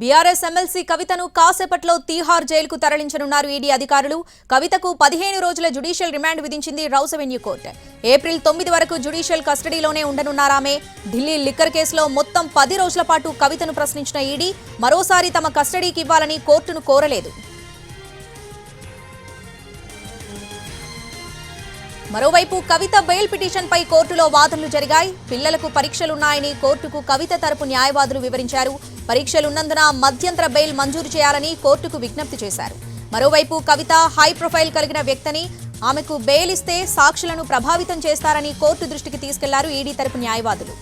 BRS MLC కవితను కాసేపట్లో తీహార్ జైలుకు తరలించనున్నారు ఈడీ అధికారులు. కవితకు 15 రోజుల జ్యుడిషియల్ రిమాండ్ విధించింది రౌస్ అవెన్యూ కోర్టు. ఏప్రిల్ 9 వరకు జ్యుడిషియల్ కస్టడీలోనే ఉండనున్నారామె. ఢిల్లీ లిక్కర్ కేసులో మొత్తం 10 రోజుల పాటు కవితను ప్రశ్నించిన ఈడీ మరోసారి తమ కస్టడీకి ఇవ్వాలని కోర్టును కోరలేదు. మరోవైపు కవిత బెయిల్ పిటిషన్పై కోర్టులో వాదనలు జరిగాయి. పిల్లలకు పరీక్షలున్నాయని కోర్టుకు కవిత తరపు న్యాయవాదులు వివరించారు. పరీక్షలున్నందున మధ్యంతర బెయిల్ మంజూరు చేయాలని కోర్టుకు విజ్ఞప్తి చేశారు. మరోవైపు కవిత హై ప్రొఫైల్ కలిగిన వ్యక్తిని, ఆమెకు బెయిల్ ఇస్తే సాక్షులను ప్రభావితం చేస్తారని కోర్టు దృష్టికి తీసుకెళ్లారు ఈడీ తరపు న్యాయవాదులు.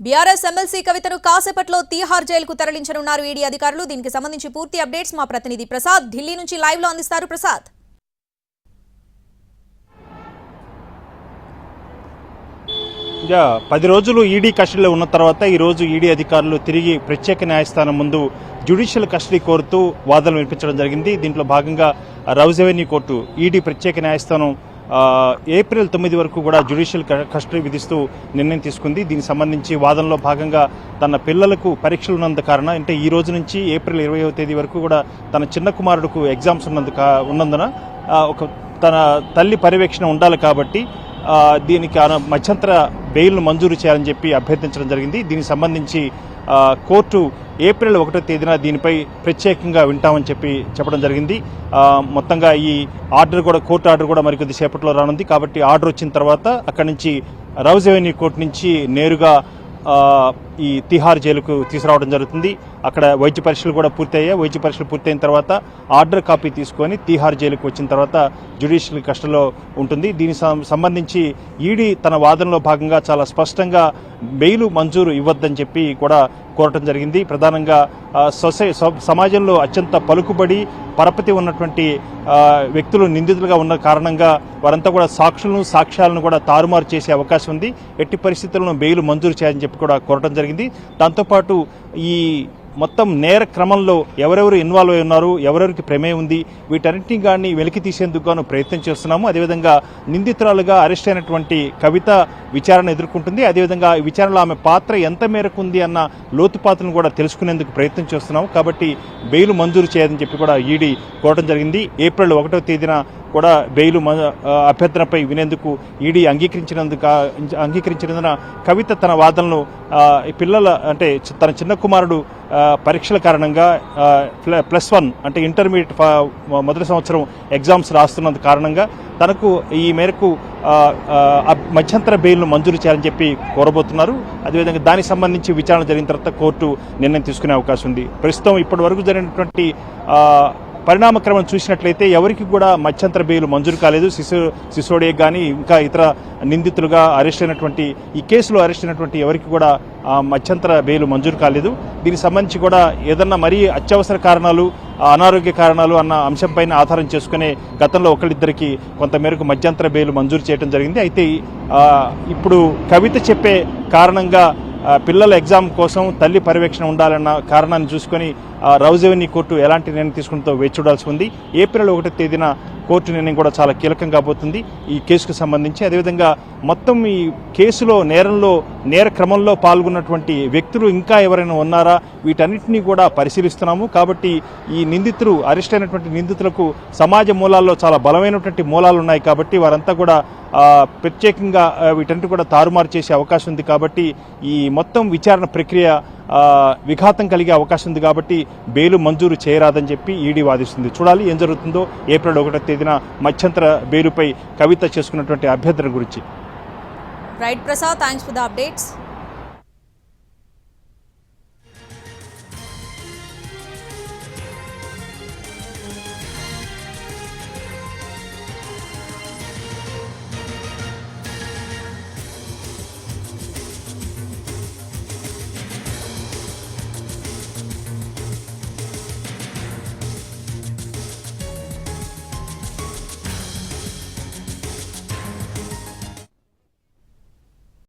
బీఆర్ఎస్ ఎమ్మెల్సీ కవితను కాసేపట్లో తీహార్ జైలుకు తరలించనున్నారు ఈడీ అధికారులు. దీనికి సంబంధించి పూర్తి అప్డేట్స్ మా ప్రతినిధి ప్రసాద్ ఢిల్లీ నుంచి లైవ్ లో అందిస్తారు. ప్రసాద్, 10 రోజులు ఈడీ కస్టడీలో ఉన్న తర్వాత ఈ రోజు ఈడీ అధికారులు తిరిగి ప్రత్యేక న్యాయస్థానం ముందు జ్యుడిషియల్ కస్టడీ కోరుతూ వాదనలు వినిపించడం జరిగింది. దీంట్లో భాగంగా రౌస్ అవెన్యూ కోర్టు ఈడీ ప్రత్యేక న్యాయస్థానం ఏప్రిల్ 9 వరకు కూడా జ్యుడిషియల్ కస్టడీ విధిస్తూ నిర్ణయం తీసుకుంది. దీనికి సంబంధించి వాదనలో భాగంగా తన పిల్లలకు పరీక్షలు ఉన్నందు కారణం అంటే ఈ రోజు నుంచి ఏప్రిల్ 20వ తేదీ వరకు కూడా తన చిన్న కుమారుడుకు ఎగ్జామ్స్ ఉన్నందున తన తల్లి పర్యవేక్షణ ఉండాలి కాబట్టి దీనికి మధ్యంతర బెయిల్ను మంజూరు చేయాలని చెప్పి అభ్యర్థించడం జరిగింది. దీనికి సంబంధించి కోర్టు ఏప్రిల్ 1వ తేదీన దీనిపై ప్రత్యేకంగా వింటామని చెప్పడం జరిగింది. మొత్తంగా ఈ కోర్టు ఆర్డర్ కూడా మరికొద్ది సేపట్లో రానుంది. కాబట్టి ఆర్డర్ వచ్చిన తర్వాత అక్కడి నుంచి రౌస్ అవెన్యూ కోర్టు నుంచి నేరుగా ఈ తిహార్ జైలుకు తీసుకురావడం జరుగుతుంది. అక్కడ వైద్య పరీక్షలు కూడా పూర్తయ్యాయి. వైద్య పరీక్షలు పూర్తయిన తర్వాత ఆర్డర్ కాపీ తీసుకొని తిహార్ జైలుకు వచ్చిన తర్వాత జ్యుడిషియల్ కస్టడీలో ఉంటుంది. దీనికి సంబంధించి ఈడీ తన వాదనలో భాగంగా చాలా స్పష్టంగా బెయిల్ మంజూరు ఇవ్వద్దని చెప్పి కూడా కోరటం జరిగింది. ప్రధానంగా సమాజంలో అత్యంత పలుకుబడి పరపతి ఉన్నటువంటి వ్యక్తులు నిందితులుగా ఉన్న కారణంగా వారంతా కూడా సాక్ష్యాలను కూడా తారుమారు చేసే అవకాశం ఉంది. ఎట్టి పరిస్థితులను బెయిల్ మంజూరు చేయాలని చెప్పి కూడా కోరటం జరిగింది. దాంతోపాటు ఈ మొత్తం నేర క్రమంలో ఎవరెవరు ఇన్వాల్వ్ అయి ఉన్నారు, ఎవరెవరికి ప్రమేయం ఉంది, వీటన్నింటినీ కానీ వెలికి తీసేందుకు గాను ప్రయత్నం చేస్తున్నాము. అదేవిధంగా నిందితురాలుగా అరెస్ట్ అయినటువంటి కవిత విచారణ ఎదుర్కొంటుంది. అదేవిధంగా ఈ విచారణలో ఆమె పాత్ర ఎంత మేరకు ఉంది అన్న లోతుపాత్రను కూడా తెలుసుకునేందుకు ప్రయత్నం చేస్తున్నాము. కాబట్టి బెయిల్ మంజూరు చేయాలని చెప్పి కూడా ఈడీ కోరడం జరిగింది. ఏప్రిల్ 1వ తేదీన కూడా బెయిల్ అభ్యర్థనపై వినేందుకు ఈడీ అంగీకరించినందున కవిత తన వాదనలు పిల్లల అంటే తన చిన్న కుమారుడు పరీక్షల కారణంగా +1 అంటే ఇంటర్మీడియట్ మొదటి సంవత్సరం ఎగ్జామ్స్ రాస్తున్నందు కారణంగా తనకు ఈ మేరకు మధ్యంతర బెయిల్ను మంజూరు చేయాలని చెప్పి కోరబోతున్నారు. అదేవిధంగా దానికి సంబంధించి విచారణ జరిగిన తర్వాత కోర్టు నిర్ణయం తీసుకునే అవకాశం ఉంది. ప్రస్తుతం ఇప్పటి వరకు జరిగినటువంటి పరిణామక్రమం చూసినట్లయితే ఎవరికి కూడా మధ్యంతర బెయిల్ మంజూరు కాలేదు. సిసోడియా కానీ ఇంకా ఇతర నిందితులుగా అరెస్ట్ అయినటువంటి ఈ కేసులో అరెస్ట్ అయినటువంటి ఎవరికి కూడా మధ్యంతర బెయిల్ మంజూరు కాలేదు. దీనికి సంబంధించి కూడా ఏదన్నా మరీ అత్యవసర కారణాలు, అనారోగ్య కారణాలు అన్న అంశంపైన ఆధారం చేసుకునే గతంలో ఒకళ్ళిద్దరికి కొంతమేరకు మధ్యంతర బెయిల్ మంజూరు చేయడం జరిగింది. అయితే ఇప్పుడు కవిత చెప్పే కారణంగా పిల్లల ఎగ్జామ్ కోసం తల్లి పర్యవేక్షణ ఉండాలన్న కారణాన్ని చూసుకొని రౌస్ అవెన్యూ కోర్టు ఎలాంటి నిర్ణయం తీసుకుంటుందో వేచి చూడాల్సి ఉంది. ఏప్రిల్ 1వ తేదీన కోర్టు నిర్ణయం కూడా చాలా కీలకం కాబోతుంది ఈ కేసుకు సంబంధించి. అదేవిధంగా మొత్తం ఈ కేసులో నేర క్రమంలో పాల్గొన్నటువంటి వ్యక్తులు ఇంకా ఎవరైనా ఉన్నారా, వీటన్నిటినీ కూడా పరిశీలిస్తున్నాము. కాబట్టి ఈ అరెస్ట్ అయినటువంటి నిందితులకు సమాజ మూలాల్లో చాలా బలమైనటువంటి మూలాలు ఉన్నాయి. కాబట్టి వారంతా కూడా ప్రత్యేకంగా వీటన్నిటి కూడా తారుమారు చేసే అవకాశం ఉంది. కాబట్టి ఈ మొత్తం విచారణ ప్రక్రియ విఘాతం కలిగే అవకాశం ఉంది. కాబట్టి బెయిల్ మంజూరు చేయరాదని చెప్పి ఈడీ వాదిస్తుంది. చూడాలి ఏం జరుగుతుందో ఏప్రిల్ 1వ తేదీన మధ్యంతర బెయిలుపై కవిత చేసుకున్నటువంటి అభ్యర్థన గురించి. Right Prasad, thanks for the updates.